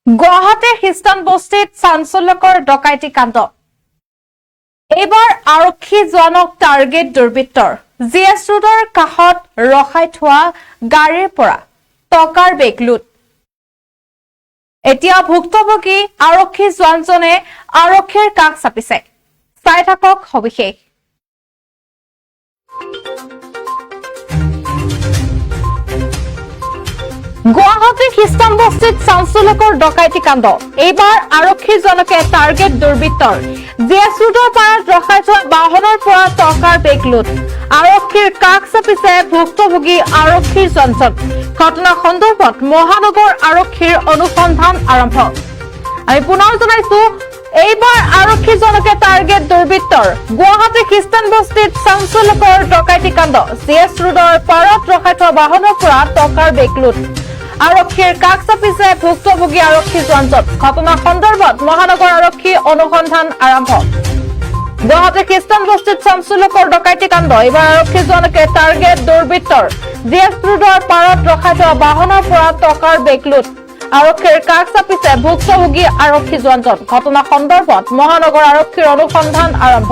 গুৱাহাটীৰ খ্ৰীষ্টান বস্তিত চাঞ্চল্যকৰ ডকাইতি কাণ্ড। এইবাৰ আৰক্ষী জোৱানক টাৰ্গেট দুৰ্বৃত্তৰ। জিএছ ৰোডৰ কাষত ৰখাই থোৱা গাড়ীৰ পৰা টকাৰ বেগ লুট। এতিয়া ভুক্তভোগী আৰক্ষী জোৱানজনে আৰক্ষীৰ কাষ চাপিছে। চাই থাকক সবিশেষ। গুৱাহাটীৰ খ্ৰীষ্টান বস্তিত চাঞ্চল্যকৰ ডকাইতি কাণ্ড। এইবাৰ আৰক্ষী জোৱানকে টাৰ্গেট দুৰ্বৃত্তৰ। জিএছ ৰোডৰ পাৰত ৰখাই থোৱা বাহনৰ পৰা টকাৰ বেগ লুট। আৰক্ষীৰ কাষ চাপিছে ভুক্তভোগী আৰক্ষীৰ জোৱানজন। ঘটনা সন্দৰ্ভত মহানগৰ আৰক্ষীৰ অনুসন্ধান আৰম্ভ। আমি পুনৰ জনাইছো, এইবাৰ আৰক্ষী জোৱানকে টাৰ্গেট দুৰ্বৃত্তৰ। গুৱাহাটীৰ খ্ৰীষ্টান বস্তিত চাঞ্চল্যকৰ ডকাইতি কাণ্ড। জিএছ ৰোডৰ পাৰত ৰখাই থোৱা বাহনৰ পৰা টকাৰ বেগ লুট। আৰক্ষীৰ কাষ চাপিছে ভুক্তভোগী আৰক্ষী জোৱানজন। ঘটনা সন্দৰ্ভত মহানগৰ আৰক্ষী অনুসন্ধান আৰম্ভ। গুৱাহাটীৰ খ্ৰীষ্টান বস্তিত চাঞ্চল্যকৰ ডকাইতি কাণ্ড। এইবাৰ আৰক্ষী জোৱানকে টাৰ্গেট দুৰ্বৃত্তৰ। জিএছ ৰোডৰ পাৰত ৰখাই থোৱা বাহনৰ পৰা টকাৰ বেগ লুট। আৰক্ষীৰ কাষ চাপিছে ভুক্তভোগী আৰক্ষী জোৱানজন। ঘটনা সন্দৰ্ভত মহানগৰ আৰক্ষীৰ অনুসন্ধান আৰম্ভ।